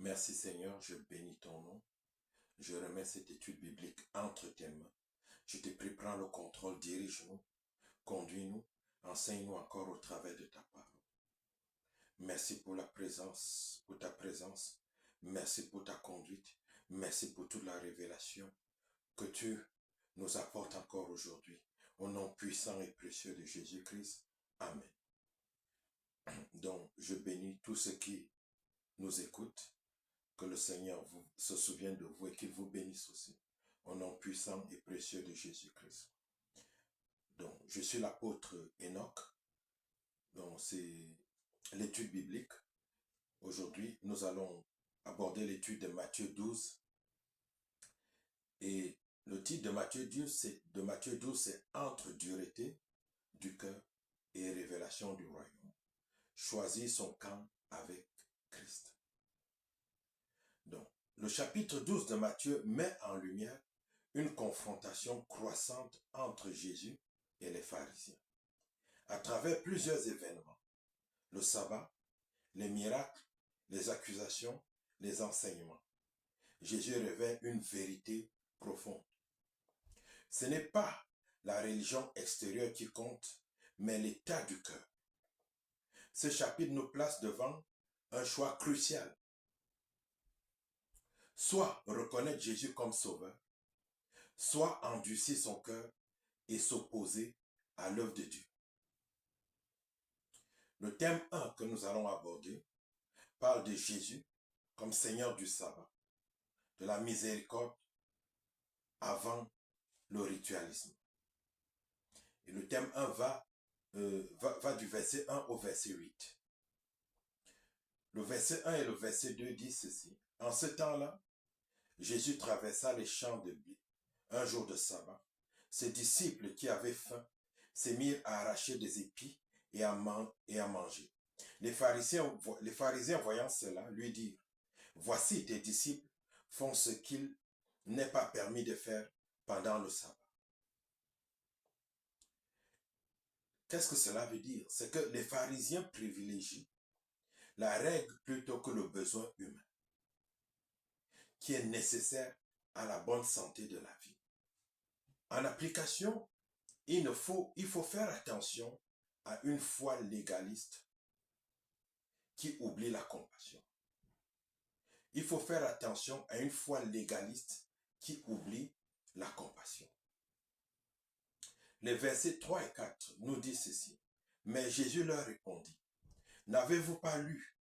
Merci Seigneur, je bénis ton nom. Je remets cette étude biblique entre tes mains. Je te prie, prends le contrôle, dirige-nous, conduis-nous, enseigne-nous encore au travers de ta parole. Merci pour la présence, pour ta présence. Merci pour ta conduite. Merci pour toute la révélation que tu nous apportes encore aujourd'hui. Au nom puissant et précieux de Jésus-Christ. Amen. Donc, je bénis tous ceux qui nous écoutent. Que le Seigneur se souvienne de vous et qu'il vous bénisse aussi. Au nom puissant et précieux de Jésus-Christ. Donc, je suis l'apôtre Enoch. Donc, c'est l'étude biblique. Aujourd'hui, nous allons aborder l'étude de Matthieu 12. Et le titre de Matthieu 12, c'est Entre dureté du cœur et révélation du royaume. Choisir son camp avec Christ. Donc, le chapitre 12 de Matthieu met en lumière une confrontation croissante entre Jésus et les pharisiens. À travers plusieurs événements, le sabbat, les miracles, les accusations, les enseignements, Jésus révèle une vérité profonde. Ce n'est pas la religion extérieure qui compte, mais l'état du cœur. Ce chapitre nous place devant un choix crucial. Soit reconnaître Jésus comme sauveur, soit endurcir son cœur et s'opposer à l'œuvre de Dieu. Le thème 1 que nous allons aborder parle de Jésus comme Seigneur du sabbat, de la miséricorde avant le ritualisme. Et le thème 1 va du verset 1 au verset 8. Le verset 1 et le verset 2 disent ceci. En ce temps-là, Jésus traversa les champs de blé, un jour de sabbat. Ses disciples qui avaient faim se mirent à arracher des épis et à manger. Les pharisiens voyant cela lui dirent, « Voici tes disciples font ce qu'il n'est pas permis de faire pendant le sabbat. » Qu'est-ce que cela veut dire? C'est que les pharisiens privilégient la règle plutôt que le besoin humain, qui est nécessaire à la bonne santé de la vie. En application, il faut faire attention à une foi légaliste qui oublie la compassion. Il faut faire attention à une foi légaliste qui oublie la compassion. Les versets 3 et 4 nous disent ceci. Mais Jésus leur répondit, « N'avez-vous pas lu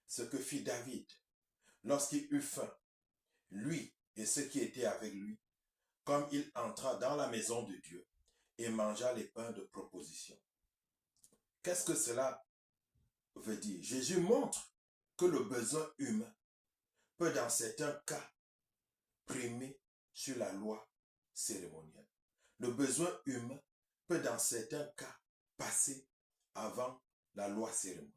ce que fit David lorsqu'il eut faim, lui et ceux qui étaient avec lui, comme il entra dans la maison de Dieu et mangea les pains de proposition. » Qu'est-ce que cela veut dire? Jésus montre que le besoin humain peut dans certains cas primer sur la loi cérémonielle. Le besoin humain peut dans certains cas passer avant la loi cérémonielle.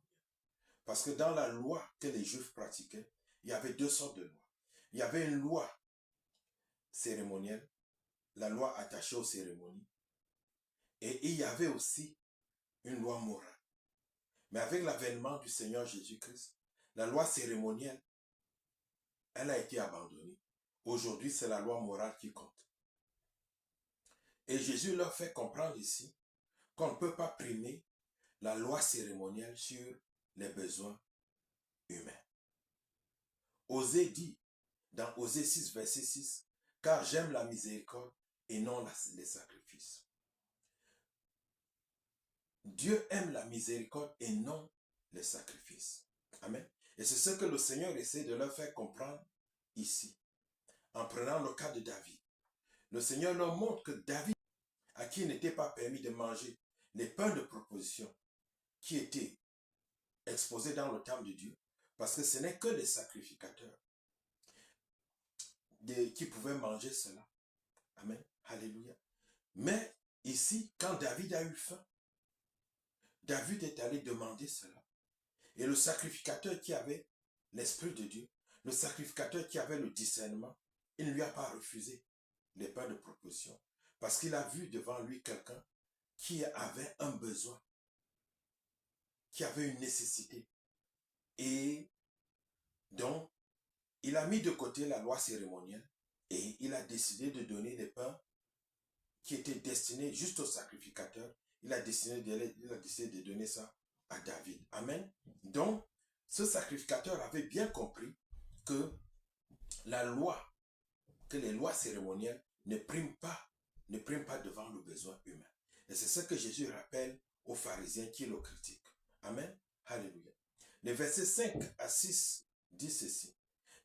Parce que dans la loi que les Juifs pratiquaient, il y avait deux sortes de lois. Il y avait une loi cérémonielle, la loi attachée aux cérémonies, et il y avait aussi une loi morale. Mais avec l'avènement du Seigneur Jésus-Christ, la loi cérémonielle, elle a été abandonnée. Aujourd'hui, c'est la loi morale qui compte. Et Jésus leur fait comprendre ici qu'on ne peut pas primer la loi cérémonielle sur les besoins humains. Osée dit, dans Osée 6, verset 6, « Car j'aime la miséricorde et non les sacrifices. » Dieu aime la miséricorde et non les sacrifices. Amen. Et c'est ce que le Seigneur essaie de leur faire comprendre ici, en prenant le cas de David. Le Seigneur leur montre que David, à qui il n'était pas permis de manger les pains de proposition qui étaient exposés dans le temple de Dieu, parce que ce n'est que les sacrificateurs qui pouvaient manger cela. Amen. Alléluia. Mais ici, quand David a eu faim, David est allé demander cela. Et le sacrificateur qui avait l'Esprit de Dieu, le sacrificateur qui avait le discernement, il ne lui a pas refusé les pains de proposition. Parce qu'il a vu devant lui quelqu'un qui avait un besoin, qui avait une nécessité. Et donc, il a mis de côté la loi cérémonielle et il a décidé de donner des pains qui étaient destinés juste aux sacrificateurs. Il a décidé de donner ça à David. Amen. Donc, ce sacrificateur avait bien compris que la loi, que les lois cérémonielles ne priment pas devant le besoin humain. Et c'est ce que Jésus rappelle aux pharisiens qui le critiquent. Amen. Alléluia. Les versets 5 à 6 disent ceci.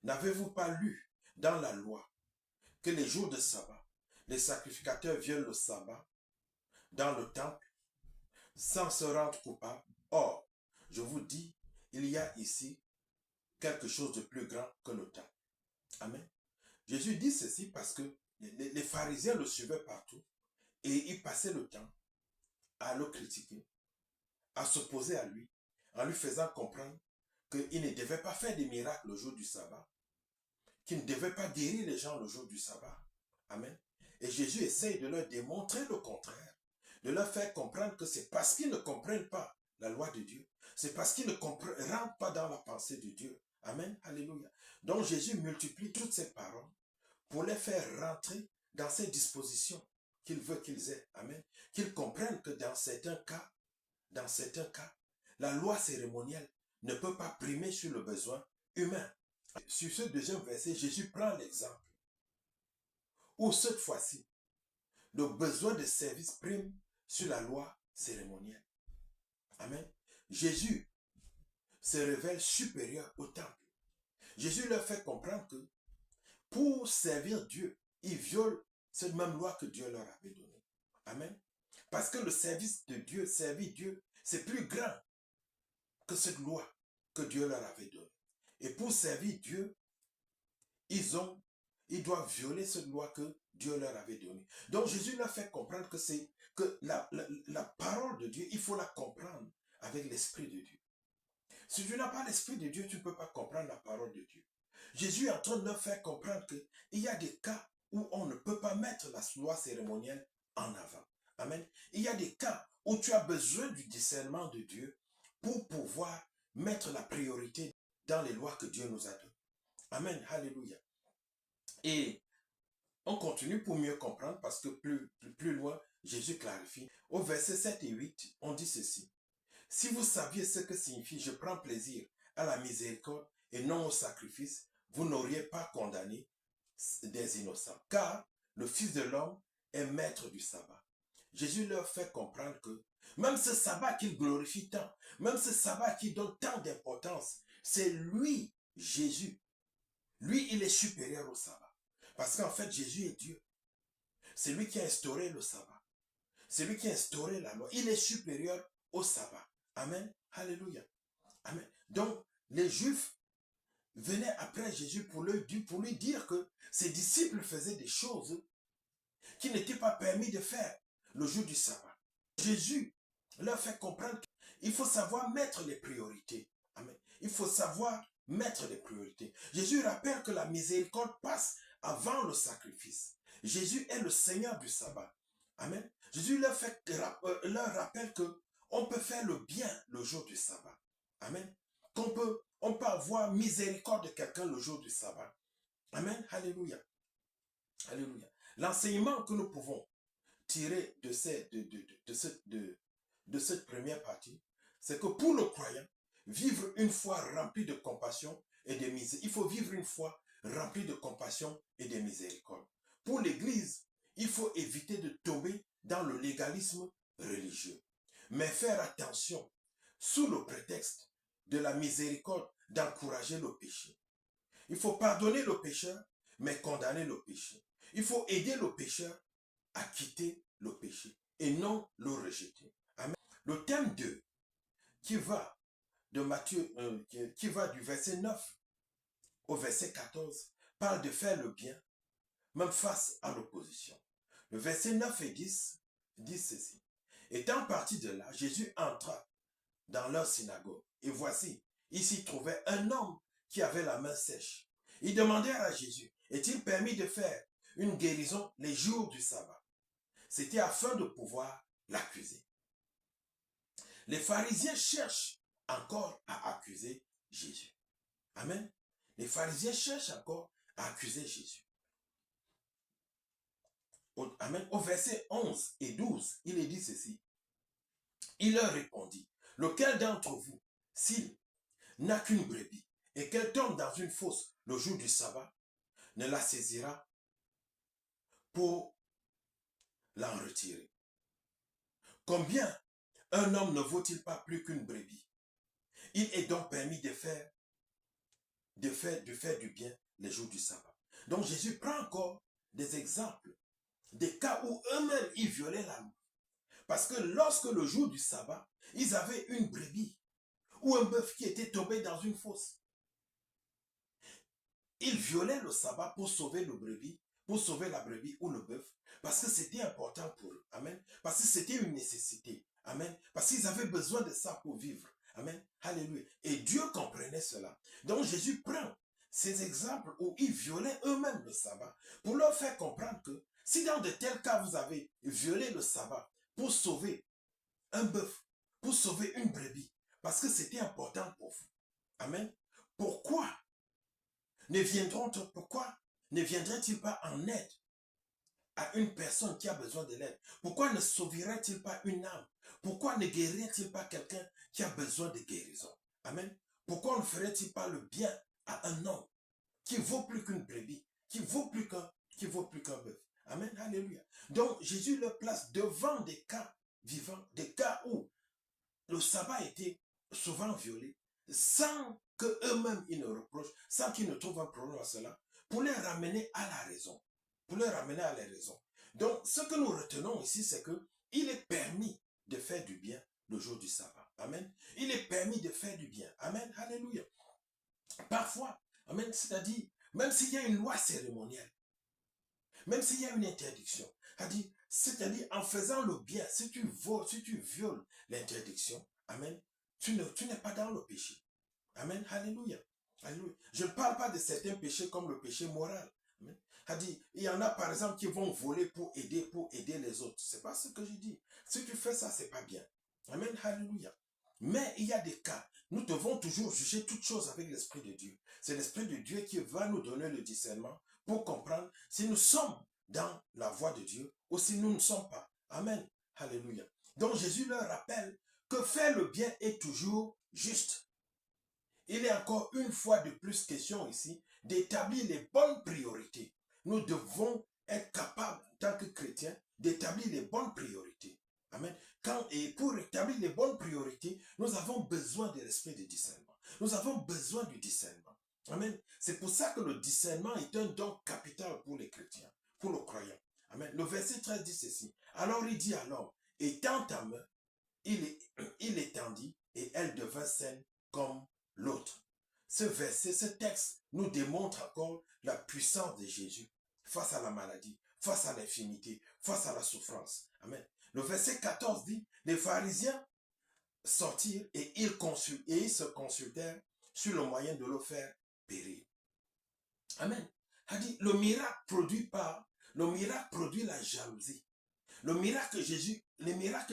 N'avez-vous pas lu dans la loi que les jours de sabbat, les sacrificateurs violent le sabbat dans le temple sans se rendre coupables? Or, je vous dis, il y a ici quelque chose de plus grand que le temple. Amen. Jésus dit ceci parce que les pharisiens le suivaient partout et ils passaient le temps à le critiquer, à s'opposer à lui, en lui faisant comprendre qu'il ne devait pas faire des miracles le jour du sabbat, qu'il ne devait pas guérir les gens le jour du sabbat. Amen. Et Jésus essaye de leur démontrer le contraire, de leur faire comprendre que c'est parce qu'ils ne comprennent pas la loi de Dieu, c'est parce qu'ils ne rentrent pas dans la pensée de Dieu. Amen. Alléluia. Donc Jésus multiplie toutes ces paroles pour les faire rentrer dans ces dispositions qu'il veut qu'ils aient. Amen. Qu'ils comprennent que dans certains cas, la loi cérémonielle ne peut pas primer sur le besoin humain. Sur ce deuxième verset, Jésus prend l'exemple où cette fois-ci, le besoin de service prime sur la loi cérémonielle. Amen. Jésus se révèle supérieur au temple. Jésus leur fait comprendre que pour servir Dieu, ils violent cette même loi que Dieu leur avait donnée. Amen. Parce que le service de Dieu, servir Dieu, c'est plus grand que cette loi que Dieu leur avait donnée. Et pour servir Dieu, ils doivent violer cette loi que Dieu leur avait donnée. Donc Jésus leur fait comprendre que la parole de Dieu, il faut la comprendre avec l'Esprit de Dieu. Si tu n'as pas l'Esprit de Dieu, tu ne peux pas comprendre la parole de Dieu. Jésus est en train de leur faire comprendre qu'il y a des cas où on ne peut pas mettre la loi cérémonielle en avant. Amen. Il y a des cas où tu as besoin du discernement de Dieu pour pouvoir mettre la priorité dans les lois que Dieu nous a données. Amen. Alléluia. Et on continue pour mieux comprendre parce que plus loin, Jésus clarifie. Au verset 7 et 8, on dit ceci. Si vous saviez ce que signifie « je prends plaisir à la miséricorde et non au sacrifice », vous n'auriez pas condamné des innocents. Car le Fils de l'homme est maître du sabbat. Jésus leur fait comprendre que même ce sabbat qu'il glorifie tant, même ce sabbat qui donne tant d'importance, c'est lui, Jésus. Lui, il est supérieur au sabbat. Parce qu'en fait, Jésus est Dieu. C'est lui qui a instauré le sabbat. C'est lui qui a instauré la loi. Il est supérieur au sabbat. Amen. Alléluia. Amen. Donc, les Juifs venaient après Jésus pour lui dire que ses disciples faisaient des choses qui n'étaient pas permis de faire le jour du sabbat. Jésus leur fait comprendre qu'il faut savoir mettre les priorités. Amen. Il faut savoir mettre les priorités. Jésus rappelle que la miséricorde passe avant le sacrifice. Jésus est le Seigneur du sabbat. Amen. Jésus leur rappelle que on peut faire le bien le jour du sabbat. Amen. On peut avoir miséricorde de quelqu'un le jour du sabbat. Amen. Alléluia. Alléluia. L'enseignement que nous pouvons tirer de cette première partie, c'est que pour le croyant, vivre une foi remplie de compassion et de miséricorde. Il faut vivre une foi remplie de compassion et de miséricorde. Pour l'Église, il faut éviter de tomber dans le légalisme religieux. Mais faire attention, sous le prétexte de la miséricorde, d'encourager le péché. Il faut pardonner le pécheur, mais condamner le péché. Il faut aider le pécheur à quitter le péché et non le rejeter. Amen. Le thème 2, qui va de Matthieu, qui va du verset 9 au verset 14, parle de faire le bien, même face à l'opposition. Le verset 9 et 10 disent ceci. Étant parti de là, Jésus entra dans leur synagogue. Et voici, il s'y trouvait un homme qui avait la main sèche. Ils demandèrent à Jésus, est-il permis de faire une guérison les jours du sabbat? C'était afin de pouvoir l'accuser. Les pharisiens cherchent encore à accuser Jésus. Amen. les pharisiens cherchent encore à accuser Jésus. Amen. Au verset 11 et 12, il est dit ceci. Il leur répondit, lequel d'entre vous, s'il n'a qu'une brebis et qu'elle tombe dans une fosse le jour du sabbat, ne la saisira pour l'en retirer? Combien un homme ne vaut-il pas plus qu'une brebis? Il est donc permis de faire du bien les jours du sabbat. Donc Jésus prend encore des exemples, des cas où eux-mêmes ils violaient la loi. Parce que lorsque le jour du sabbat, ils avaient une brebis ou un bœuf qui était tombé dans une fosse. Ils violaient le sabbat pour sauver le brebis, pour sauver la brebis ou le bœuf, parce que c'était important pour eux. Amen. Parce que c'était une nécessité. Amen. Parce qu'ils avaient besoin de ça pour vivre. Amen. Alléluia. Et Dieu comprenait cela. Donc Jésus prend ces exemples où ils violaient eux-mêmes le sabbat pour leur faire comprendre que si dans de tels cas vous avez violé le sabbat pour sauver un bœuf, pour sauver une brebis, parce que c'était important pour vous. Amen. Pourquoi ne viendrait-il pas en aide à une personne qui a besoin de l'aide? Pourquoi ne sauverait-il pas une âme? Pourquoi ne guérirait-il pas quelqu'un qui a besoin de guérison? Amen. Pourquoi ne ferait-il pas le bien à un homme qui vaut plus qu'une brebis, qui vaut plus qu'un bœuf? Amen. Alléluia. Donc Jésus le place devant des cas vivants, des cas où le sabbat était souvent violé, sans que eux-mêmes ils ne reprochent, sans qu'ils ne trouvent un problème à cela, pour les ramener à la raison. Pour les ramener à la raison. Donc, ce que nous retenons ici, c'est que il est permis de faire du bien le jour du sabbat. Amen. Il est permis de faire du bien. Amen. Alléluia. Parfois, amen, c'est-à-dire, même s'il y a une loi cérémonielle, même s'il y a une interdiction, c'est-à-dire en faisant le bien, si tu violes l'interdiction, amen, tu n'es pas dans le péché. Amen, alléluia. Alléluia. Je ne parle pas de certains péchés comme le péché moral. Amen. Il y en a par exemple qui vont voler pour aider les autres. C'est pas ce que je dis. Si tu fais ça, c'est pas bien. Amen, alléluia. Mais il y a des cas. Nous devons toujours juger toutes choses avec l'Esprit de Dieu. C'est l'Esprit de Dieu qui va nous donner le discernement pour comprendre si nous sommes dans la voie de Dieu ou si nous ne sommes pas. Amen. Alléluia. Donc Jésus leur rappelle que faire le bien est toujours juste. Il est encore une fois de plus question ici d'établir les bonnes priorités. Nous devons être capables, en tant que chrétiens, d'établir les bonnes priorités. Amen. Et pour établir les bonnes priorités, nous avons besoin de l'esprit de discernement. Nous avons besoin du discernement. Amen. C'est pour ça que le discernement est un don capital pour les chrétiens, pour le croyant. Amen. Le verset 13 dit ceci. Alors il dit à l'homme, étends ta main, il étendit et elle devint saine comme l'autre. Ce verset, ce texte nous démontre encore la puissance de Jésus face à la maladie, face à l'infirmité, face à la souffrance. Amen. Le verset 14 dit, les pharisiens sortirent et ils se consultèrent sur le moyen de le faire périr. Amen. Le miracle produit la jalousie. Les miracles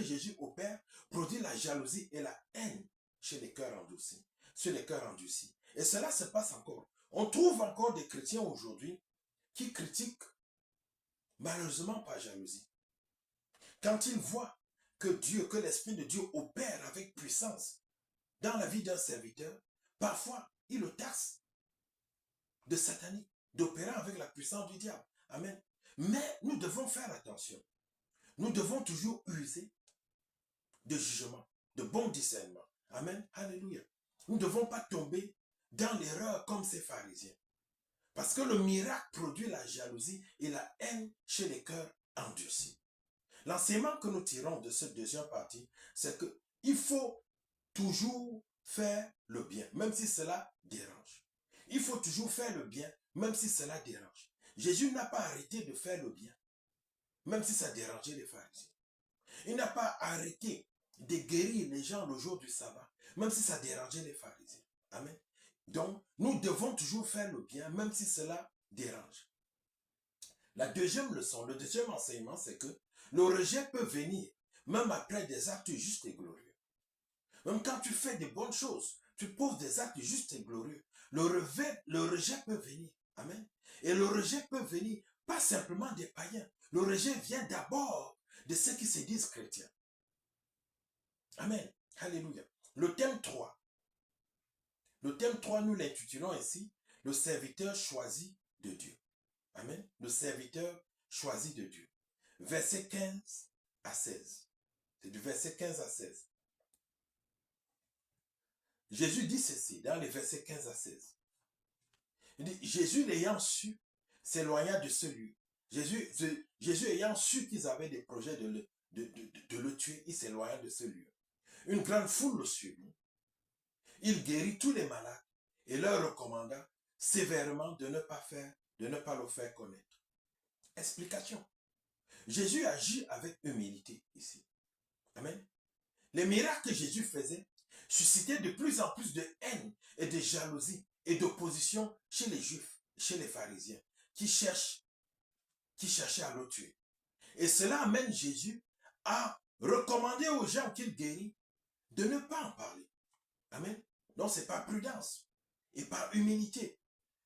que Jésus opère produit la jalousie et la haine chez les cœurs endurcis. Sur les cœurs endurcis. Et cela se passe encore. On trouve encore des chrétiens aujourd'hui qui critiquent malheureusement par jalousie. Quand ils voient que l'Esprit de Dieu opère avec puissance dans la vie d'un serviteur, parfois ils le taxent de satanique, d'opérant avec la puissance du diable. Amen. Mais nous devons faire attention. Nous devons toujours user de jugement, de bon discernement. Amen. Alléluia. Nous ne devons pas tomber dans l'erreur comme ces pharisiens. Parce que le miracle produit la jalousie et la haine chez les cœurs endurcis. L'enseignement que nous tirons de cette deuxième partie, c'est qu'il faut toujours faire le bien, même si cela dérange. Il faut toujours faire le bien, même si cela dérange. Jésus n'a pas arrêté de faire le bien, même si ça dérangeait les pharisiens. Il n'a pas arrêté de guérir les gens le jour du sabbat, même si ça dérangeait les pharisiens. Amen. Donc, nous devons toujours faire le bien, même si cela dérange. La deuxième leçon, le deuxième enseignement, c'est que le rejet peut venir, même après des actes justes et glorieux. Même quand tu fais des bonnes choses, tu poses des actes justes et glorieux, le rejet peut venir. Amen. Et le rejet peut venir pas simplement des païens. Le rejet vient d'abord de ceux qui se disent chrétiens. Amen. Alléluia. Le thème 3. Le thème 3, nous l'intitulons ainsi, le serviteur choisi de Dieu. Amen. Le serviteur choisi de Dieu. Verset 15 à 16. C'est du verset 15 à 16. Jésus dit ceci dans les versets 15 à 16. Il dit, Jésus l'ayant su, s'éloigna de ce lieu. Jésus ayant su qu'ils avaient des projets de le tuer, il s'éloigna de ce lieu. Une grande foule le suivit. Il guérit tous les malades et leur recommanda sévèrement de ne pas le faire connaître. Explication. Jésus agit avec humilité ici. Amen. Les miracles que Jésus faisait suscitaient de plus en plus de haine et de jalousie et d'opposition chez les Juifs, chez les pharisiens, qui cherchaient à le tuer. Et cela amène Jésus à recommander aux gens qu'il guérit de ne pas en parler. Amen. Donc, ce n'est pas prudence et par humilité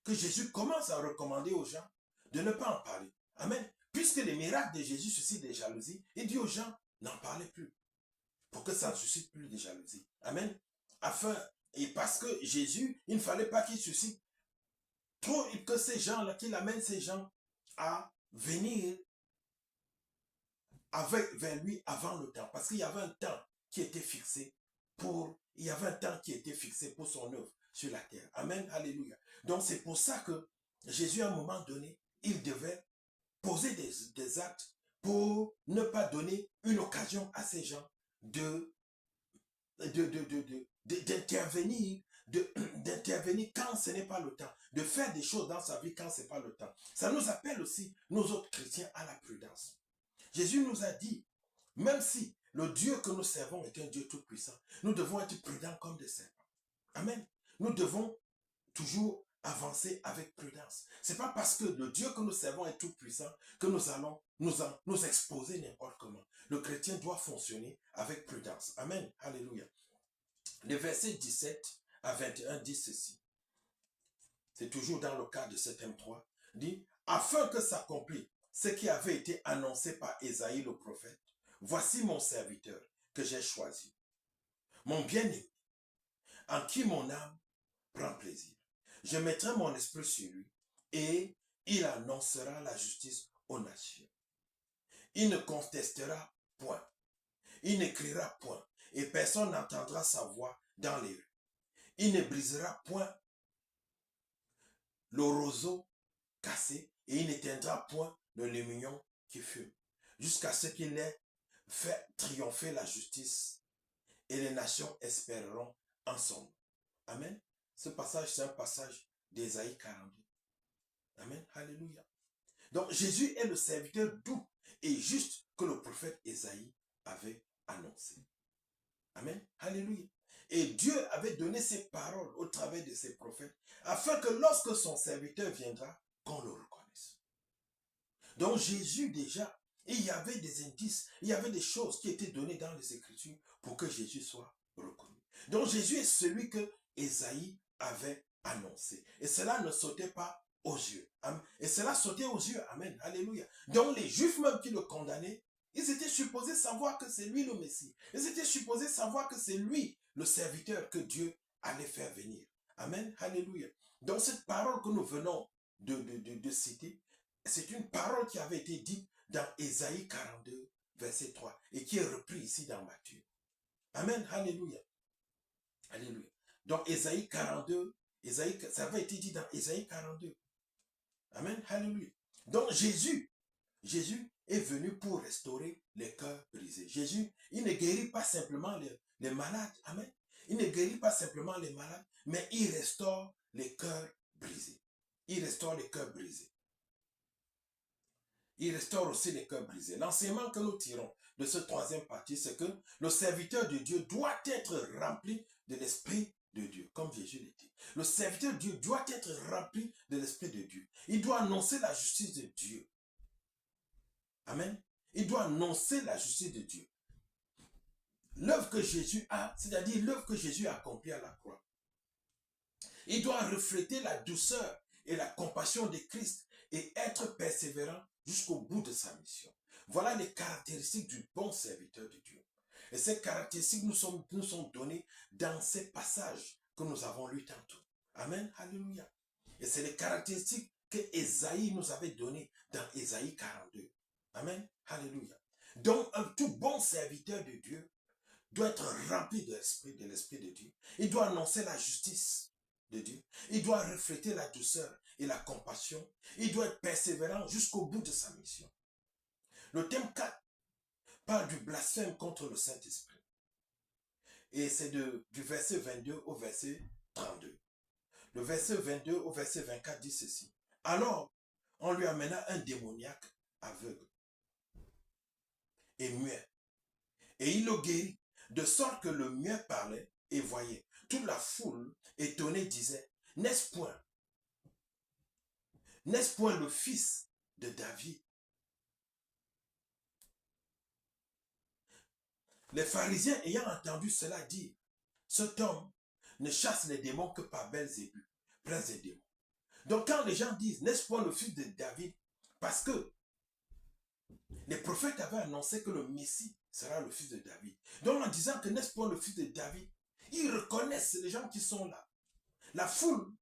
que Jésus commence à recommander aux gens de ne pas en parler. Amen. Puisque les miracles de Jésus suscitent des jalousies, il dit aux gens, n'en parlez plus. Pour que ça ne suscite plus de jalousie. Amen. Et parce que Jésus, il ne fallait pas qu'il suscite trop, que ces gens-là, qu'il amène ces gens à venir vers lui avant le temps. Parce qu'il y avait un temps qui était fixé pour son œuvre sur la terre. Amen. Alléluia. Donc c'est pour ça que Jésus, à un moment donné, il devait poser des actes pour ne pas donner une occasion à ces gens d'intervenir quand ce n'est pas le temps, de faire des choses dans sa vie quand ce n'est pas le temps. Ça nous appelle aussi, nous autres chrétiens, à la prudence. Jésus nous a dit, même si le Dieu que nous servons est un Dieu tout-puissant, nous devons être prudents comme des serpents. Amen. Nous devons toujours avancer avec prudence. Ce n'est pas parce que le Dieu que nous servons est tout-puissant que nous allons nous exposer n'importe comment. Le chrétien doit fonctionner avec prudence. Amen. Alléluia. Le verset 17 à 21 dit ceci. C'est toujours dans le cadre de ce thème 3. Dit, afin que s'accomplisse ce qui avait été annoncé par Ésaïe le prophète. Voici mon serviteur que j'ai choisi, mon bien-aimé, en qui mon âme prend plaisir. Je mettrai mon esprit sur lui et il annoncera la justice aux nations. Il ne contestera point, il n'écrira point et personne n'entendra sa voix dans les rues. Il ne brisera point le roseau cassé et il n'éteindra point le lumignon qui fume, jusqu'à ce qu'il ait fait triompher la justice et les nations espéreront en son nom. Amen. Ce passage, c'est un passage d'Ésaïe 42. Amen. Alléluia. Donc, Jésus est le serviteur doux et juste que le prophète Ésaïe avait annoncé. Amen. Alléluia. Et Dieu avait donné ses paroles au travers de ses prophètes afin que lorsque son serviteur viendra, qu'on le reconnaisse. Donc, Jésus déjà, il y avait des indices, il y avait des choses qui étaient données dans les Écritures pour que Jésus soit reconnu. Donc, Jésus est celui que Ésaïe avait annoncé. Et cela ne sautait pas aux yeux. Amen. Et cela sautait aux yeux. Amen. Alléluia. Donc, les Juifs même qui le condamnaient, ils étaient supposés savoir que c'est lui le Messie. Ils étaient supposés savoir que c'est lui le serviteur que Dieu allait faire venir. Amen. Alléluia. Donc, cette parole que nous venons de citer, c'est une parole qui avait été dite dans Ésaïe 42, verset 3, et qui est reprise ici dans Matthieu. Amen. Alléluia. Alléluia. Donc, Ésaïe 42, ça avait été dit dans Ésaïe 42. Amen. Alléluia. Donc, Jésus est venu pour restaurer les cœurs brisés. Jésus, il ne guérit pas simplement les malades. Amen. Il ne guérit pas simplement les malades, mais il restaure les cœurs brisés. Il restaure les cœurs brisés. Il restaure aussi les cœurs brisés. L'enseignement que nous tirons de ce troisième partie, c'est que le serviteur de Dieu doit être rempli de l'Esprit de Dieu, comme Jésus l'était. Le serviteur de Dieu doit être rempli de l'Esprit de Dieu. Il doit annoncer la justice de Dieu. Amen. Il doit annoncer la justice de Dieu. L'œuvre que Jésus a, c'est-à-dire l'œuvre que Jésus a accomplie à la croix. Il doit refléter la douceur et la compassion de Christ et être persévérant jusqu'au bout de sa mission. Voilà les caractéristiques du bon serviteur de Dieu. Et ces caractéristiques nous sont données dans ces passages que nous avons lus tantôt. Amen, alléluia. Et c'est les caractéristiques que Ésaïe nous avait données dans Ésaïe 42. Amen, alléluia. Donc, un tout bon serviteur de Dieu doit être rempli de l'Esprit de Dieu. Il doit annoncer la justice de Dieu. Il doit refléter la douceur et la compassion. Il doit être persévérant jusqu'au bout de sa mission. Le thème 4 parle du blasphème contre le Saint-Esprit. Et c'est du verset 22 au verset 32. Le verset 22 au verset 24 dit ceci. Alors, on lui amena un démoniaque aveugle et muet. Et il le guérit, de sorte que le muet parlait et voyait. Toute la foule, étonnée, disait, n'est-ce point le fils de David? Les pharisiens ayant entendu cela dire, cet homme ne chasse les démons que par Belzébuth, prince des démons. Donc quand les gens disent, n'est-ce point le fils de David? Parce que les prophètes avaient annoncé que le Messie sera le fils de David. Donc en disant que n'est-ce pas le fils de David, ils reconnaissent les gens qui sont là. La foule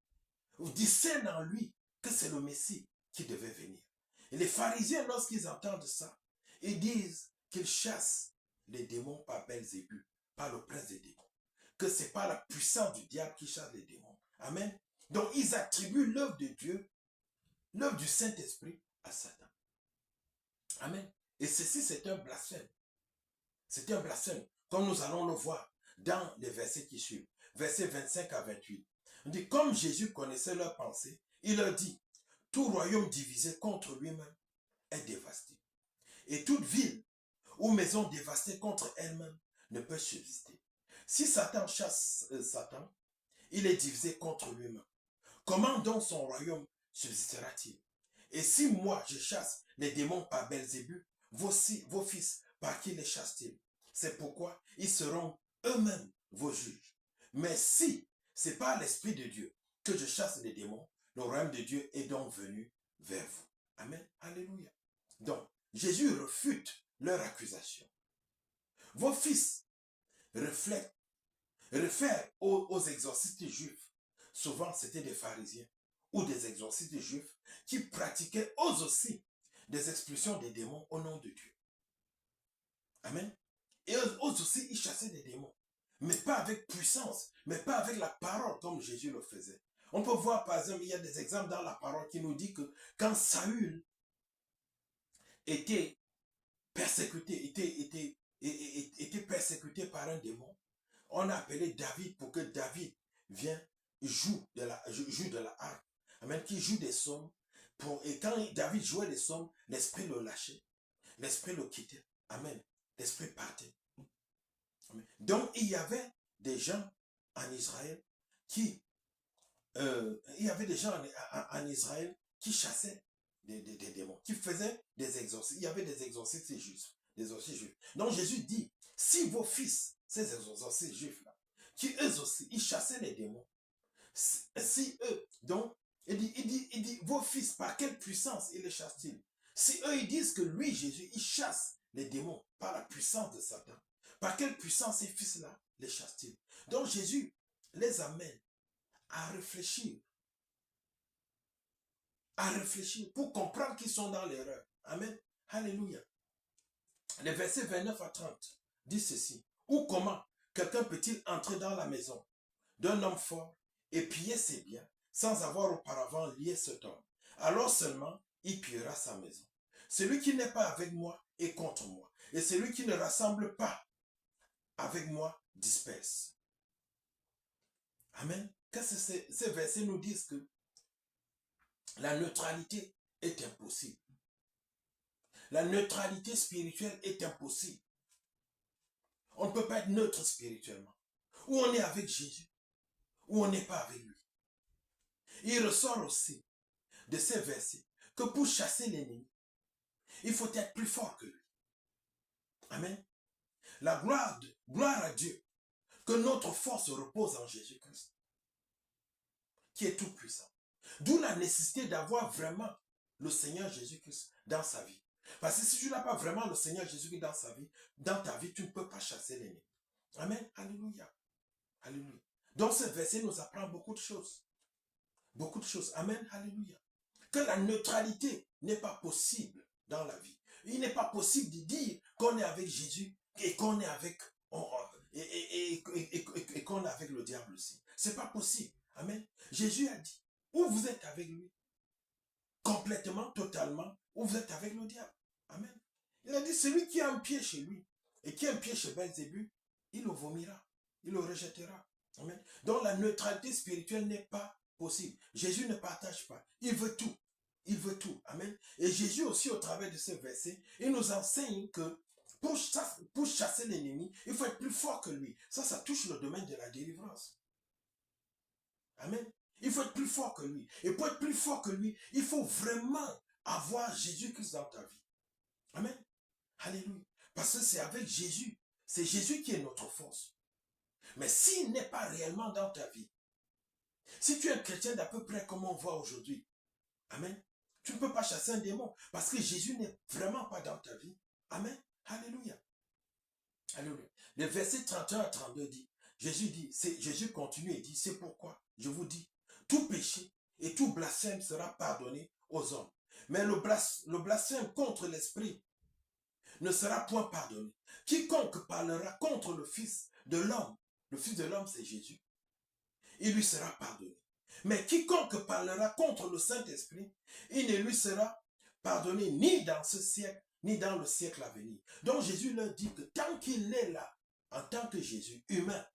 discerne en lui que c'est le Messie qui devait venir. Et les pharisiens, lorsqu'ils entendent ça, ils disent qu'ils chassent les démons par Belzébuth, par le prince des démons. Que ce n'est pas la puissance du diable qui chasse les démons. Amen. Donc ils attribuent l'œuvre de Dieu, l'œuvre du Saint-Esprit à Satan. Amen. Et ceci, c'est un blasphème. C'est un blasphème, comme nous allons le voir dans les versets qui suivent. Versets 25 à 28. On dit, comme Jésus connaissait leurs pensées, il leur dit, tout royaume divisé contre lui-même est dévasté. Et toute ville ou maison dévastée contre elle-même ne peut subsister. Si Satan chasse Satan, il est divisé contre lui-même. Comment donc son royaume subsistera-t-il? Et si moi je chasse les démons par Belzébuth, vos fils, par qui les chassent-ils? C'est pourquoi ils seront eux-mêmes vos juges. Mais si c'est par l'Esprit de Dieu que je chasse les démons, le royaume de Dieu est donc venu vers vous. Amen. Alléluia. Donc, Jésus refute leur accusation. Vos fils réfèrent aux exorcistes juifs. Souvent, c'était des pharisiens ou des exorcistes juifs qui pratiquaient eux aussi des expulsions des démons au nom de Dieu. Amen. Et eux aussi, ils chassaient des démons. Mais pas avec puissance, mais pas avec la parole comme Jésus le faisait. On peut voir, par exemple, il y a des exemples dans la parole qui nous dit que quand Saül était persécuté, était persécuté par un démon, on a appelé David pour que David vienne joue de la harpe. Amen. Qui joue des psaumes. Et quand David jouait des psaumes, l'esprit le lâchait. L'esprit le quittait. Amen. L'esprit partait. Amen. Donc, il y avait des gens en Israël qui chassaient des démons, qui faisaient des exorcismes. Il y avait des exorcistes juifs. Donc, Jésus dit, si vos fils, ces exorcistes juifs-là, qui eux aussi, ils chassaient les démons, si eux, donc, il dit, vos fils, par quelle puissance ils les chassent-ils? Si eux, ils disent que lui, Jésus, il chasse les démons par la puissance de Satan, par quelle puissance ces fils-là les chassent-ils? Donc, Jésus les amène à réfléchir pour comprendre qu'ils sont dans l'erreur. Amen. Alléluia. Les versets 29 à 30 disent ceci. Ou comment quelqu'un peut-il entrer dans la maison d'un homme fort et piller ses biens sans avoir auparavant lié cet homme? Alors seulement il pillera sa maison. Celui qui n'est pas avec moi est contre moi. Et celui qui ne rassemble pas avec moi disperse. Amen. Ces versets nous disent que la neutralité est impossible. La neutralité spirituelle est impossible. On ne peut pas être neutre spirituellement. Ou on est avec Jésus, ou on n'est pas avec lui. Il ressort aussi de ces versets que pour chasser l'ennemi, il faut être plus fort que lui. Amen. La gloire à Dieu, que notre force repose en Jésus-Christ. qui est tout puissant. D'où la nécessité d'avoir vraiment le Seigneur Jésus-Christ dans sa vie. Parce que si tu n'as pas vraiment le Seigneur Jésus-Christ dans sa vie, dans ta vie, tu ne peux pas chasser l'ennemi. Amen. Alléluia. Alléluia. Donc ce verset nous apprend beaucoup de choses. Beaucoup de choses. Amen. Alléluia. Que la neutralité n'est pas possible dans la vie. Il n'est pas possible de dire qu'on est avec Jésus et qu'on est avec et qu'on est avec le diable aussi. C'est pas possible. Amen. Jésus a dit, ou vous êtes avec lui, complètement, totalement, ou vous êtes avec le diable. Amen. Il a dit, celui qui a un pied chez lui et qui a un pied chez Belzébuth, il le vomira, il le rejettera. Amen. Donc la neutralité spirituelle n'est pas possible. Jésus ne partage pas. Il veut tout. Il veut tout. Amen. Et Jésus aussi, au travers de ce verset, il nous enseigne que pour chasser l'ennemi, il faut être plus fort que lui. Ça touche le domaine de la délivrance. Amen. Il faut être plus fort que lui. Et pour être plus fort que lui, il faut vraiment avoir Jésus-Christ dans ta vie. Amen. Alléluia. Parce que c'est avec Jésus. C'est Jésus qui est notre force. Mais s'il n'est pas réellement dans ta vie, si tu es un chrétien d'à peu près comme on voit aujourd'hui, amen, tu ne peux pas chasser un démon parce que Jésus n'est vraiment pas dans ta vie. Amen. Alléluia. Alléluia. Le verset 31 à 32 dit, Jésus continue et dit, c'est pourquoi je vous dis, tout péché et tout blasphème sera pardonné aux hommes. Mais le blasphème contre l'esprit ne sera point pardonné. Quiconque parlera contre le Fils de l'homme, le Fils de l'homme c'est Jésus, il lui sera pardonné. Mais quiconque parlera contre le Saint-Esprit, il ne lui sera pardonné ni dans ce siècle, ni dans le siècle à venir. Donc Jésus leur dit que tant qu'il est là, en tant que Jésus, humain,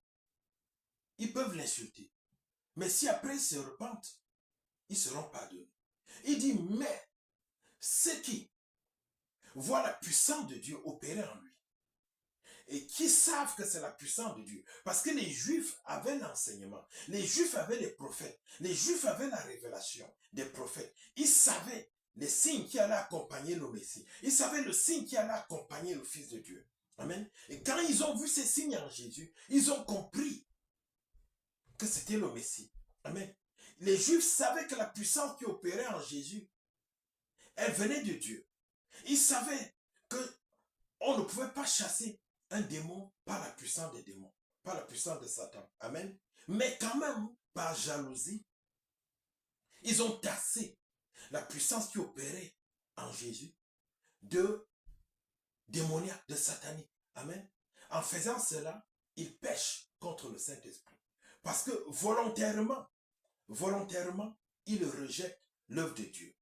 ils peuvent l'insulter. Mais si après ils se repentent, ils seront pardonnés. Il dit, mais ceux qui voient la puissance de Dieu opérer en lui, et qui savent que c'est la puissance de Dieu. Parce que les Juifs avaient l'enseignement. Les Juifs avaient les prophètes. Les Juifs avaient la révélation des prophètes. Ils savaient les signes qui allaient accompagner le Messie. Ils savaient le signe qui allait accompagner le Fils de Dieu. Amen. Et quand ils ont vu ces signes en Jésus, ils ont compris que c'était le Messie. Amen. Les Juifs savaient que la puissance qui opérait en Jésus, elle venait de Dieu. Ils savaient que on ne pouvait pas chasser un démon par la puissance des démons, par la puissance de Satan. Amen. Mais quand même, par jalousie, ils ont tassé la puissance qui opérait en Jésus de démoniaque, de satanique. Amen. En faisant cela, ils pêchent contre le Saint-Esprit. Parce que volontairement, ils rejettent l'œuvre de Dieu.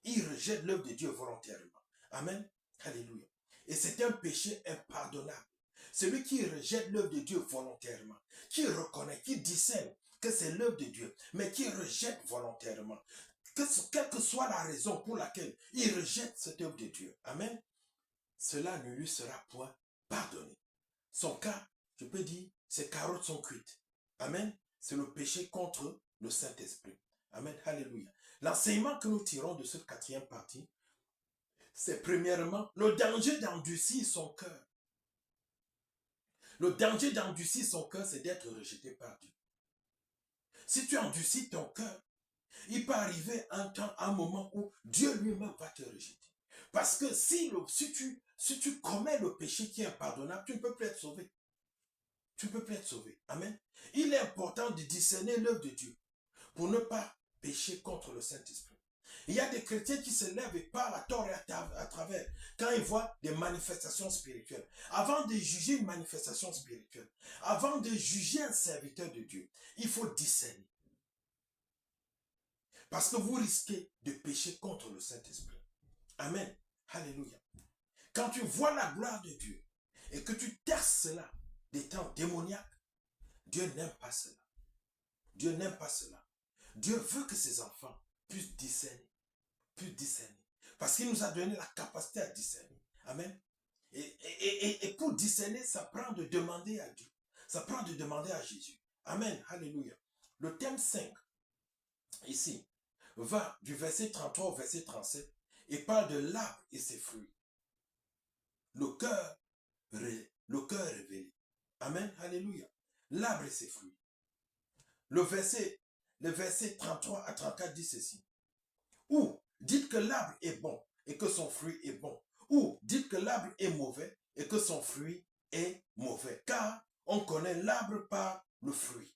Ils rejettent l'œuvre de Dieu volontairement. Amen. Alléluia. Et c'est un péché impardonnable. Celui qui rejette l'œuvre de Dieu volontairement, qui reconnaît, qui discerne que c'est l'œuvre de Dieu, mais qui rejette volontairement, quelle que soit la raison pour laquelle il rejette cette œuvre de Dieu, amen, cela ne lui sera point pardonné. Son cas, je peux dire, ses carottes sont cuites. Amen. C'est le péché contre le Saint-Esprit. Amen. Alléluia. L'enseignement que nous tirons de cette quatrième partie, c'est premièrement le danger d'endurcir son cœur. Le danger d'endurcir son cœur, c'est d'être rejeté par Dieu. Si tu endurcis ton cœur, il peut arriver un moment où Dieu lui-même va te rejeter. Parce que si tu commets le péché qui est impardonnable, tu ne peux plus être sauvé. Tu ne peux plus être sauvé. Amen. Il est important de discerner l'œuvre de Dieu pour ne pas pécher contre le Saint-Esprit. Il y a des chrétiens qui se lèvent et parlent à tort et à travers quand ils voient des manifestations spirituelles. Avant de juger une manifestation spirituelle, avant de juger un serviteur de Dieu, il faut discerner. Parce que vous risquez de pécher contre le Saint-Esprit. Amen. Alléluia. Quand tu vois la gloire de Dieu et que tu tasses cela des temps démoniaques, Dieu n'aime pas cela. Dieu n'aime pas cela. Dieu veut que ses enfants puissent discerner. Parce qu'il nous a donné la capacité à discerner. Amen. Et pour discerner, ça prend de demander à Dieu. Ça prend de demander à Jésus. Amen. Alléluia. Le thème 5, ici, va du verset 33 au verset 37 et parle de l'arbre et ses fruits. Le cœur révélé. Amen. Alléluia. L'arbre et ses fruits. Le verset le verset 33 à 34 dit ceci. Ou dites que l'arbre est bon et que son fruit est bon. Ou dites que l'arbre est mauvais et que son fruit est mauvais. Car on connaît l'arbre par le fruit.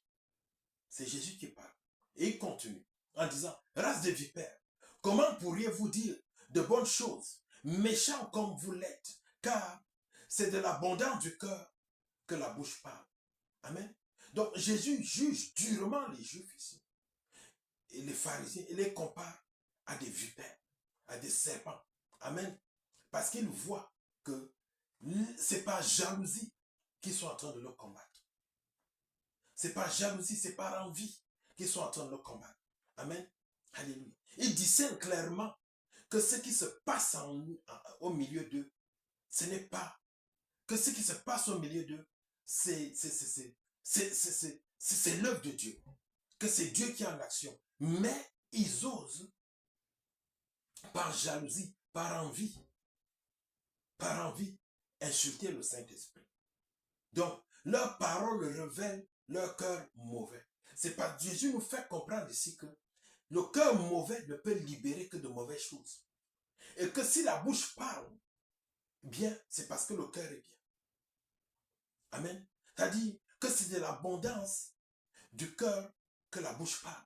C'est Jésus qui parle. Et il continue en disant, race de vipères, comment pourriez-vous dire de bonnes choses, méchants comme vous l'êtes, car c'est de l'abondance du cœur que la bouche parle. Amen. Donc Jésus juge durement les Juifs ici. Et les pharisiens, il les compare à des vipères, à des serpents. Amen. Parce qu'il voit que ce n'est pas jalousie qu'ils sont en train de le combattre. Ce n'est pas jalousie, ce n'est pas envie qu'ils sont en train de le combattre. Amen. Alléluia. Il discerne clairement que ce qui se passe au milieu d'eux, ce n'est pas que ce qui se passe au milieu d'eux, c'est l'œuvre de Dieu. Que c'est Dieu qui est en action. Mais ils osent, par jalousie, par envie, insulter le Saint-Esprit. Donc, leur parole révèle leur cœur mauvais. C'est pas Jésus nous fait comprendre ici que le cœur mauvais ne peut libérer que de mauvaises choses. Et que si la bouche parle bien, c'est parce que le cœur est bien. Amen. C'est-à-dire que c'est de l'abondance du cœur que la bouche parle.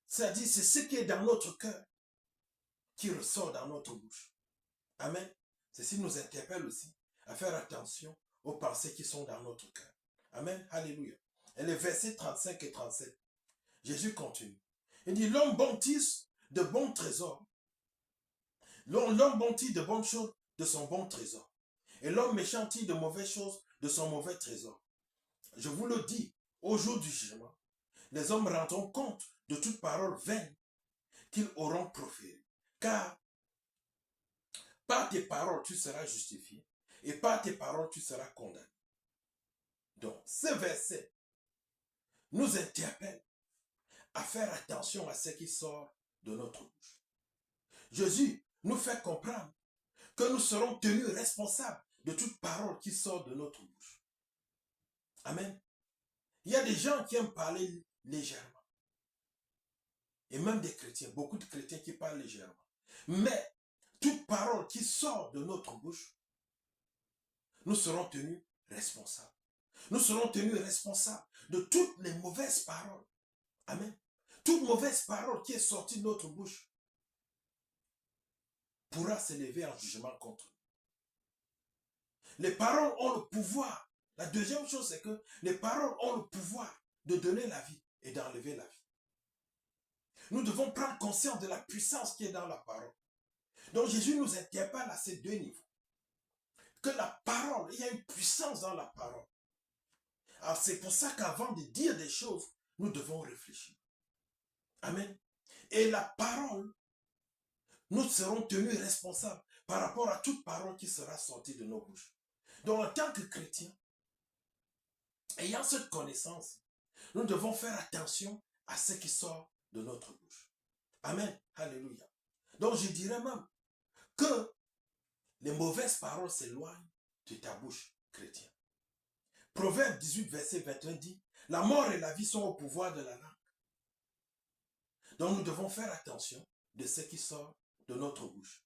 C'est-à-dire c'est ce qui est dans notre cœur qui ressort dans notre bouche. Amen. Ceci nous interpelle aussi à faire attention aux pensées qui sont dans notre cœur. Amen. Alléluia. Et les versets 35 et 37, Jésus continue. Il dit, l'homme bâtit de bons trésors. L'homme bâtit de bonnes choses de son bon trésor. Et l'homme méchant tire de mauvaises choses de son mauvais trésor. Je vous le dis, au jour du jugement, les hommes rendront compte de toute parole vaine qu'ils auront proférée. Car par tes paroles, tu seras justifié, et par tes paroles, tu seras condamné. Donc, ce verset nous interpelle à faire attention à ce qui sort de notre bouche. Jésus nous fait comprendre que nous serons tenus responsables de toute parole qui sort de notre bouche. Amen. Il y a des gens qui aiment parler légèrement. Et même des chrétiens, beaucoup de chrétiens qui parlent légèrement. Mais toute parole qui sort de notre bouche, nous serons tenus responsables. Nous serons tenus responsables de toutes les mauvaises paroles. Amen. Toute mauvaise parole qui est sortie de notre bouche pourra s'élever en jugement contre nous. Les paroles ont le pouvoir. La deuxième chose, c'est que les paroles ont le pouvoir de donner la vie et d'enlever la vie. Nous devons prendre conscience de la puissance qui est dans la parole. Donc Jésus nous interpelle à ces deux niveaux. Que la parole, il y a une puissance dans la parole. Alors c'est pour ça qu'avant de dire des choses, nous devons réfléchir. Amen. Et la parole, nous serons tenus responsables par rapport à toute parole qui sera sortie de nos bouches. Donc en tant que chrétiens, ayant cette connaissance, nous devons faire attention à ce qui sort de notre bouche. Amen. Alléluia. Donc je dirais même que les mauvaises paroles s'éloignent de ta bouche, chrétien. Proverbe 18, verset 21 dit, la mort et la vie sont au pouvoir de la langue. Donc nous devons faire attention de ce qui sort de notre bouche.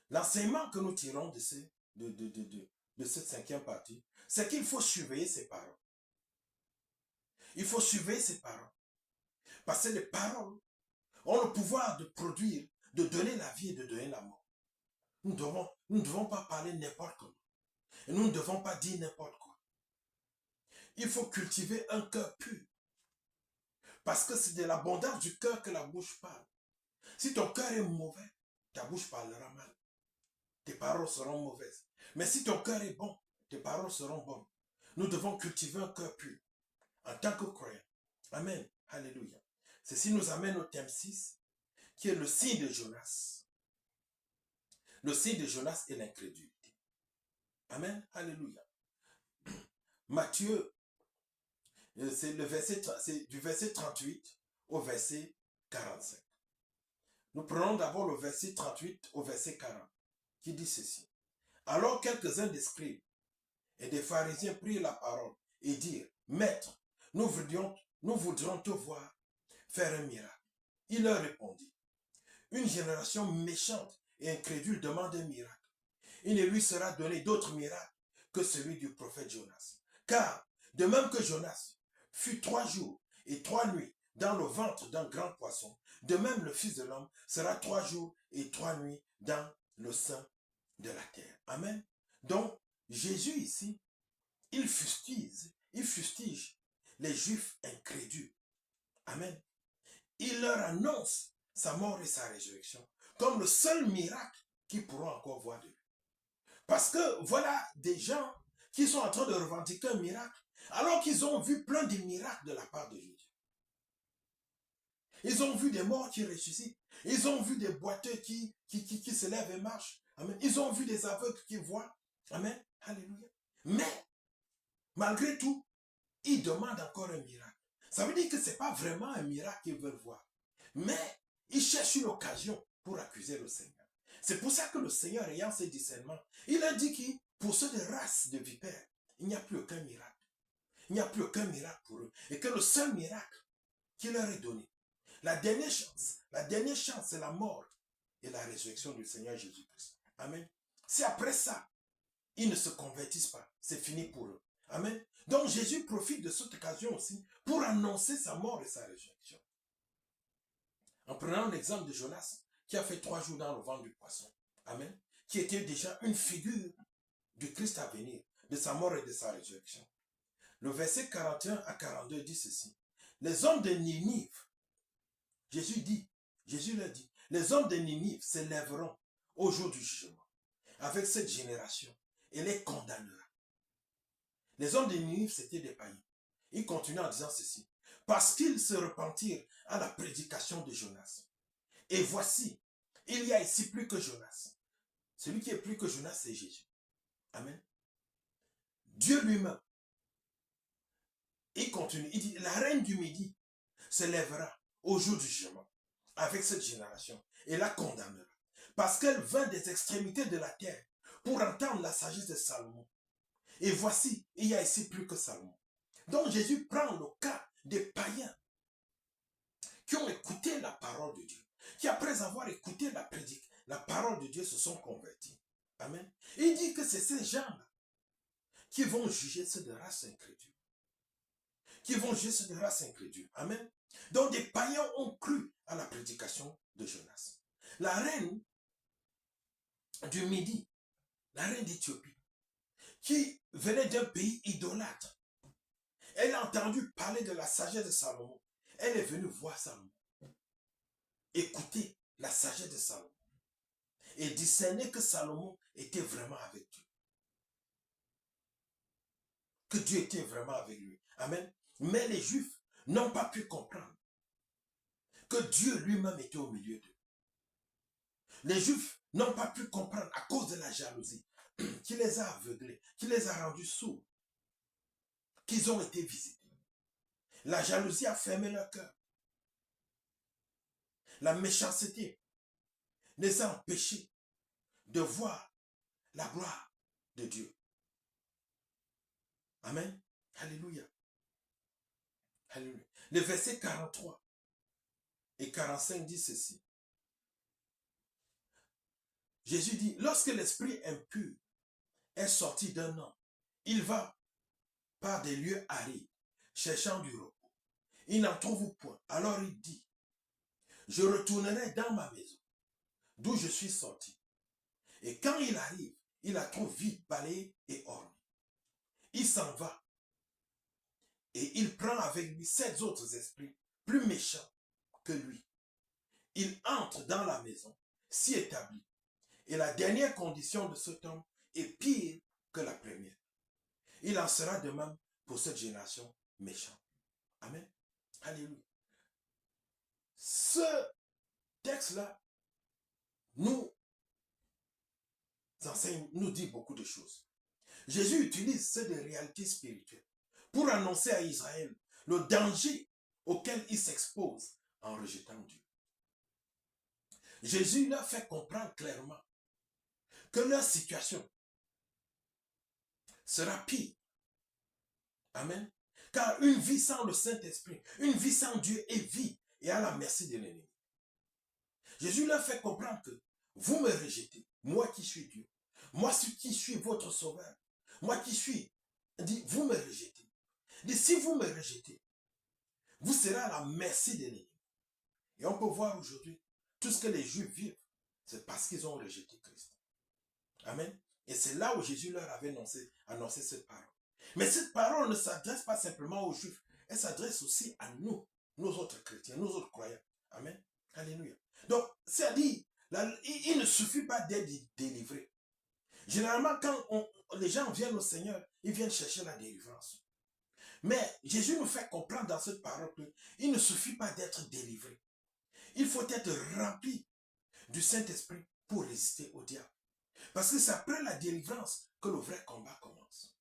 L'enseignement que nous tirons de cette 5e partie, c'est qu'il faut surveiller ces paroles. Il faut surveiller ces paroles. Parce que les paroles ont le pouvoir de produire, de donner la vie et de donner la mort. Nous ne devons pas parler n'importe comment. Et nous ne devons pas dire n'importe quoi. Il faut cultiver un cœur pur. Parce que c'est de l'abondance du cœur que la bouche parle. Si ton cœur est mauvais, ta bouche parlera mal. Tes paroles seront mauvaises. Mais si ton cœur est bon, tes paroles seront bonnes. Nous devons cultiver un cœur pur en tant que croyants. Amen. Alléluia. Ceci nous amène au thème 6, qui est le signe de Jonas. Le signe de Jonas est l'incrédulité. Amen. Alléluia. Matthieu, c'est du verset 38 au verset 45. Nous prenons d'abord le verset 38 au verset 40, qui dit ceci. Alors quelques-uns des scribes et des pharisiens prirent la parole et dirent, Maître, nous voudrions te voir faire un miracle. Il leur répondit, une génération méchante et incrédule demande un miracle. Il ne lui sera donné d'autre miracle que celui du prophète Jonas. Car, de même que Jonas fut 3 jours et 3 nuits dans le ventre d'un grand poisson, de même le Fils de l'homme sera 3 jours et 3 nuits dans le sein de la terre. Amen. Donc, Jésus ici, il fustige les Juifs incrédules. Amen. Il leur annonce sa mort et sa résurrection comme le seul miracle qu'ils pourront encore voir de lui. Parce que voilà des gens qui sont en train de revendiquer un miracle, alors qu'ils ont vu plein de miracles de la part de Jésus. Ils ont vu des morts qui ressuscitent. Ils ont vu des boiteux qui se lèvent et marchent. Amen. Ils ont vu des aveugles qui voient. Amen. Alléluia. Mais, malgré tout, ils demandent encore un miracle. Ça veut dire que ce n'est pas vraiment un miracle qu'ils veulent voir. Mais, ils cherchent une occasion pour accuser le Seigneur. C'est pour ça que le Seigneur, ayant ses discernements, il a dit que pour ceux de race de vipères, il n'y a plus aucun miracle. Il n'y a plus aucun miracle pour eux. Et que le seul miracle qui leur est donné, la dernière chance, c'est la mort et la résurrection du Seigneur Jésus-Christ. Amen. Si après ça, ils ne se convertissent pas, c'est fini pour eux. Amen. Donc Jésus profite de cette occasion aussi pour annoncer sa mort et sa résurrection. En prenant l'exemple de Jonas, qui a fait 3 jours dans le ventre du poisson. Amen. Qui était déjà une figure du Christ à venir, de sa mort et de sa résurrection. Le verset 41 à 42 dit ceci. Les hommes de Ninive, Jésus leur dit, les hommes de Ninive se lèveront au jour du jugement avec cette génération et les condamnera. Les hommes de Ninive, c'était des païens. Ils continuent en disant ceci. Parce qu'ils se repentirent à la prédication de Jonas. Et voici, il y a ici plus que Jonas. Celui qui est plus que Jonas, c'est Jésus. Amen. Dieu lui-même, il continue. Il dit, la reine du Midi se lèvera au jour du jugement avec cette génération et la condamnera. Parce qu'elle vint des extrémités de la terre pour entendre la sagesse de Salomon. Et voici, il y a ici plus que Salomon. Donc Jésus prend le cas des païens qui ont écouté la parole de Dieu, qui après avoir écouté la parole de Dieu se sont convertis. Amen. Il dit que c'est ces gens-là qui vont juger ceux de race incrédule. Qui vont juger ceux de race incrédule. Amen. Donc des païens ont cru à la prédication de Jonas. La reine du Midi, la reine d'Éthiopie, qui venait d'un pays idolâtre, elle a entendu parler de la sagesse de Salomon. Elle est venue voir Salomon. Écouter la sagesse de Salomon. Et discerner que Salomon était vraiment avec Dieu. Que Dieu était vraiment avec lui. Amen. Mais les Juifs n'ont pas pu comprendre que Dieu lui-même était au milieu d'eux. Les Juifs n'ont pas pu comprendre à cause de la jalousie qui les a aveuglés, qui les a rendus sourds, qu'ils ont été visités. La jalousie a fermé leur cœur. La méchanceté les a empêchés de voir la gloire de Dieu. Amen. Alléluia. Alléluia. Le verset 43 et 45 dit ceci. Jésus dit, lorsque l'esprit impur est sorti d'un homme, il va par des lieux arides, cherchant du repos. Il n'en trouve point. Alors il dit, je retournerai dans ma maison, d'où je suis sorti. Et quand il arrive, il la trouve vide, balayée et ornée. Il s'en va. Et il prend avec lui 7 autres esprits, plus méchants que lui. Il entre dans la maison, s'y établit. Et la dernière condition de cet homme est pire que la première. Il en sera de même pour cette génération méchante. Amen. Alléluia. Ce texte-là nous enseigne, nous dit beaucoup de choses. Jésus utilise ces réalités spirituelles pour annoncer à Israël le danger auquel il s'expose en rejetant Dieu. Jésus leur fait comprendre clairement que leur situation sera pire. Amen. Car une vie sans le Saint-Esprit, une vie sans Dieu est vide et à la merci de l'ennemi. Jésus leur fait comprendre que vous me rejetez, moi qui suis Dieu, moi qui suis votre sauveur, moi qui suis, dit, vous me rejetez. Dit, si vous me rejetez, vous serez à la merci de l'ennemi. Et on peut voir aujourd'hui, tout ce que les Juifs vivent, c'est parce qu'ils ont rejeté Christ. Amen. Et c'est là où Jésus leur avait annoncé cette parole. Mais cette parole ne s'adresse pas simplement aux Juifs, elle s'adresse aussi à nous, nous autres chrétiens, nous autres croyants. Amen. Alléluia. Donc, c'est-à-dire, il ne suffit pas d'être délivré. Généralement, quand les gens viennent au Seigneur, ils viennent chercher la délivrance. Mais Jésus nous fait comprendre dans cette parole qu'il ne suffit pas d'être délivré. Il faut être rempli du Saint-Esprit pour résister au diable. Parce que c'est après la délivrance que le vrai combat commence.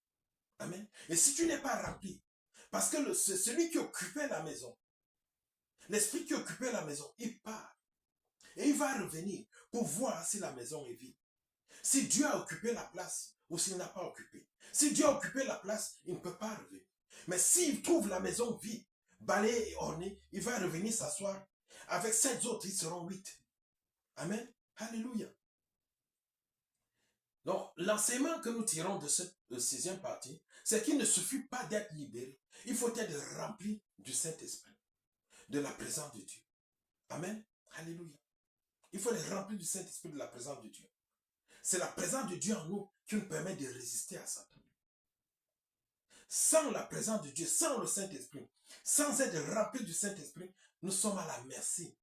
Amen. Et si tu n'es pas rempli, parce que c'est celui qui occupait la maison, l'esprit qui occupait la maison, il part. Et il va revenir pour voir si la maison est vide. Si Dieu a occupé la place ou s'il n'a pas occupé. Si Dieu a occupé la place, il ne peut pas revenir. Mais s'il trouve la maison vide, balayée et ornée, il va revenir s'asseoir. Avec 7 autres, ils seront 8. Amen. Alléluia. Donc, l'enseignement que nous tirons de cette 6e partie, c'est qu'il ne suffit pas d'être libéré. Il faut être rempli du Saint-Esprit, de la présence de Dieu. Amen. Alléluia. Il faut être rempli du Saint-Esprit, de la présence de Dieu. C'est la présence de Dieu en nous qui nous permet de résister à Satan. Sans la présence de Dieu, sans le Saint-Esprit, sans être rempli du Saint-Esprit, nous sommes à la merci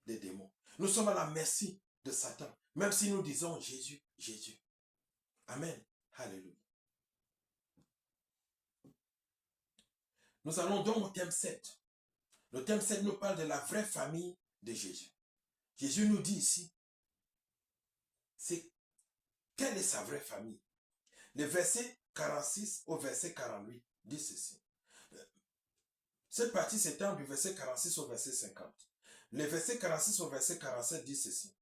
des démons. Nous sommes à la merci de Satan. Même si nous disons Jésus, Jésus. Amen. Alléluia. Nous allons donc au thème 7. Le thème 7 nous parle de la vraie famille de Jésus. Jésus nous dit ici, c'est quelle est sa vraie famille. Le verset 46 au verset 48 dit ceci. Cette partie s'étend du verset 46 au verset 50. Le verset 46 au verset 47 dit ceci.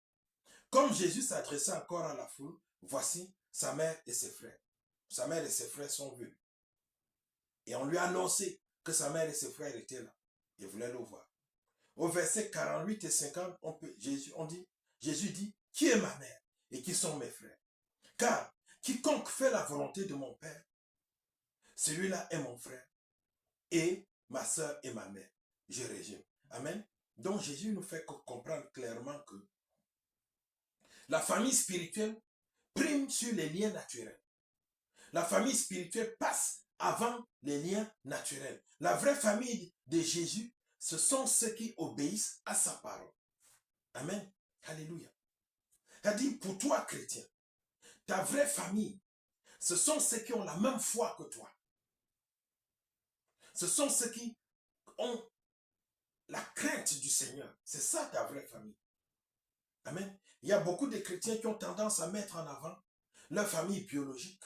Comme Jésus s'adressait encore à la foule, voici sa mère et ses frères. Sa mère et ses frères sont venus. Et on lui a annoncé que sa mère et ses frères étaient là. Il voulait le voir. Au verset 48 et 50, Jésus dit, qui est ma mère et qui sont mes frères? Car quiconque fait la volonté de mon Père, celui-là est mon frère et ma soeur et ma mère. Je résume. Amen. Donc Jésus nous fait comprendre clairement que la famille spirituelle prime sur les liens naturels. La famille spirituelle passe avant les liens naturels. La vraie famille de Jésus, ce sont ceux qui obéissent à sa parole. Amen. Alléluia. C'est-à-dire, pour toi, chrétien, ta vraie famille, ce sont ceux qui ont la même foi que toi. Ce sont ceux qui ont la crainte du Seigneur. C'est ça ta vraie famille. Amen. Il y a beaucoup de chrétiens qui ont tendance à mettre en avant leur famille biologique.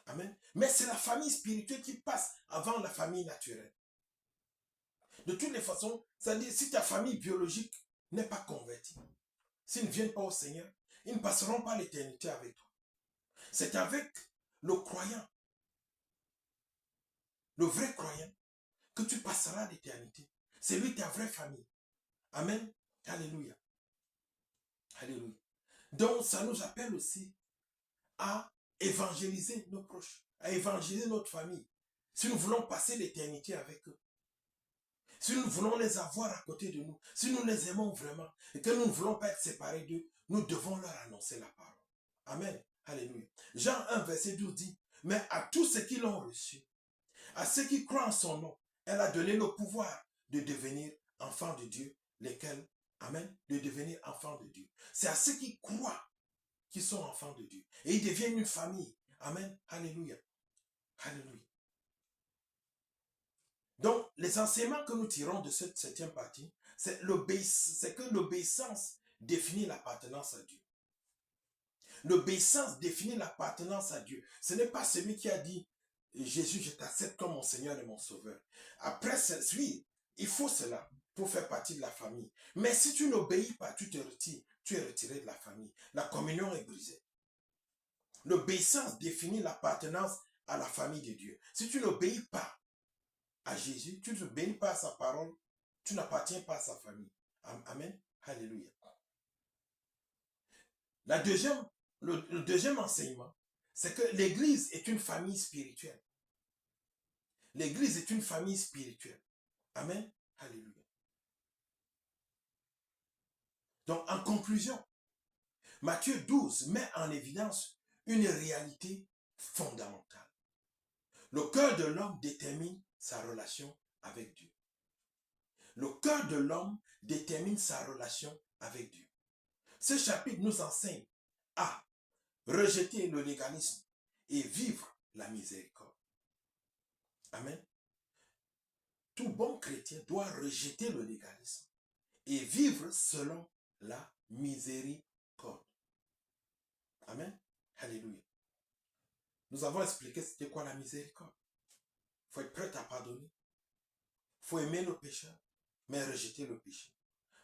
Amen. Mais c'est la famille spirituelle qui passe avant la famille naturelle. De toutes les façons, c'est-à-dire si ta famille biologique n'est pas convertie, s'ils ne viennent pas au Seigneur, ils ne passeront pas l'éternité avec toi. C'est avec le croyant, le vrai croyant, que tu passeras l'éternité. C'est lui ta vraie famille. Amen. Alléluia. Alléluia. Donc, ça nous appelle aussi à évangéliser nos proches, à évangéliser notre famille. Si nous voulons passer l'éternité avec eux, si nous voulons les avoir à côté de nous, si nous les aimons vraiment et que nous ne voulons pas être séparés d'eux, nous devons leur annoncer la parole. Amen. Alléluia. Jean 1, verset 12 dit, mais à tous ceux qui l'ont reçu, à ceux qui croient en son nom, elle a donné le pouvoir de devenir enfants de Dieu, lesquels, amen, de devenir enfants de Dieu. C'est à ceux qui croient qui sont enfants de Dieu. Et ils deviennent une famille. Amen. Alléluia. Alléluia. Donc, les enseignements que nous tirons de cette 7e partie, c'est que l'obéissance définit l'appartenance à Dieu. L'obéissance définit l'appartenance à Dieu. Ce n'est pas celui qui a dit, Jésus, je t'accepte comme mon Seigneur et mon Sauveur. Après, oui, il faut cela pour faire partie de la famille. Mais si tu n'obéis pas, tu te retires, tu es retiré de la famille. La communion est brisée. L'obéissance définit l'appartenance à la famille de Dieu. Si tu n'obéis pas à Jésus, tu ne obéis pas à sa parole, tu n'appartiens pas à sa famille. Amen. Alléluia. Le deuxième enseignement, c'est que l'Église est une famille spirituelle. L'Église est une famille spirituelle. Amen. Alléluia. Donc, en conclusion, Matthieu 12 met en évidence une réalité fondamentale. Le cœur de l'homme détermine sa relation avec Dieu. Le cœur de l'homme détermine sa relation avec Dieu. Ce chapitre nous enseigne à rejeter le légalisme et vivre la miséricorde. Amen. Tout bon chrétien doit rejeter le légalisme et vivre selon la miséricorde. Amen. Alléluia. Nous avons expliqué c'était quoi la miséricorde. Il faut être prêt à pardonner. Il faut aimer le pécheur, mais rejeter le péché.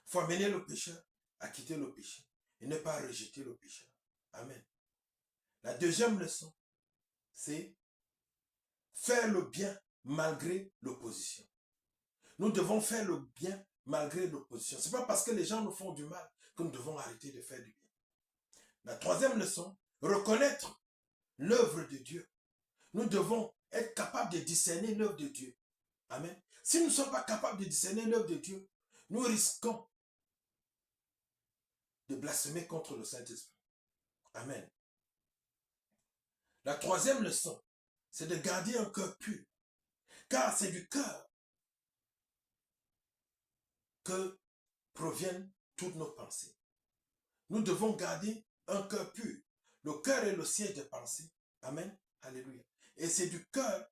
Il faut amener le pécheur à quitter le péché et ne pas rejeter le pécheur. Amen. La deuxième leçon, c'est faire le bien malgré l'opposition. Nous devons faire le bien malgré l'opposition. Ce n'est pas parce que les gens nous font du mal que nous devons arrêter de faire du bien. La troisième leçon, reconnaître l'œuvre de Dieu. Nous devons être capables de discerner l'œuvre de Dieu. Amen. Si nous ne sommes pas capables de discerner l'œuvre de Dieu, nous risquons de blasphémer contre le Saint-Esprit. Amen. La troisième leçon, c'est de garder un cœur pur. Car c'est du cœur que proviennent toutes nos pensées. Nous devons garder un cœur pur. Le cœur est le siège des pensées. Amen. Alléluia. Et c'est du cœur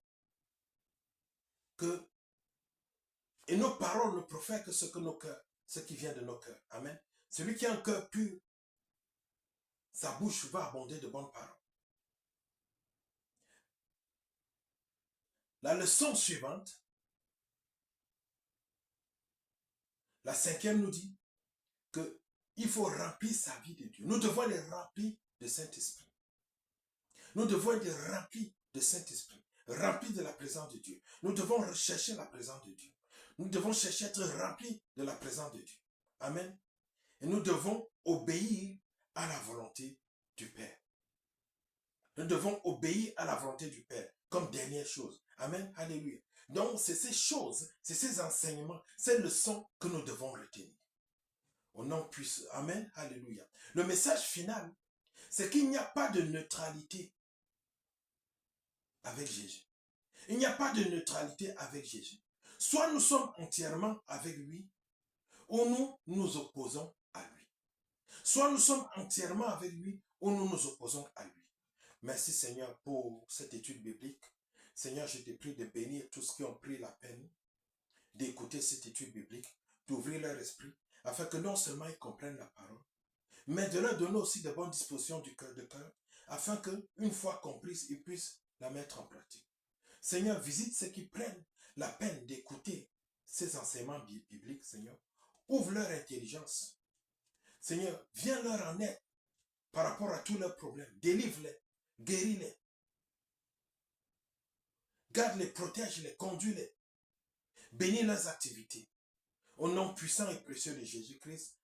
que... Et nos paroles ne profèrent que ce que nos cœurs, ce qui vient de nos cœurs. Amen. Celui qui a un cœur pur, sa bouche va abonder de bonnes paroles. La leçon suivante, la cinquième nous dit qu'il faut remplir sa vie de Dieu. Nous devons les remplir de Saint-Esprit. Nous devons être remplis de Saint-Esprit, remplis de la présence de Dieu. Nous devons rechercher la présence de Dieu. Nous devons chercher à être remplis de la présence de Dieu. Amen. Et nous devons obéir à la volonté du Père. Nous devons obéir à la volonté du Père comme dernière chose. Amen. Alléluia. Donc, c'est ces choses, c'est ces enseignements, ces leçons que nous devons retenir. Au nom puissant. Amen. Alléluia. Le message final, c'est qu'il n'y a pas de neutralité avec Jésus. Il n'y a pas de neutralité avec Jésus. Soit nous sommes entièrement avec lui, ou nous nous opposons à lui. Soit nous sommes entièrement avec lui, ou nous nous opposons à lui. Merci Seigneur pour cette étude biblique. Seigneur, je te prie de bénir tous ceux qui ont pris la peine d'écouter cette étude biblique, d'ouvrir leur esprit, afin que non seulement ils comprennent la parole, mais de leur donner aussi de bonnes dispositions du cœur de cœur, afin qu'une fois comprise, ils puissent la mettre en pratique. Seigneur, visite ceux qui prennent la peine d'écouter ces enseignements bibliques, Seigneur. Ouvre leur intelligence. Seigneur, viens leur en aide par rapport à tous leurs problèmes. Délivre-les, guéris-les. Garde-les, protège-les, conduis-les. Bénis leurs activités. Au nom puissant et précieux de Jésus-Christ,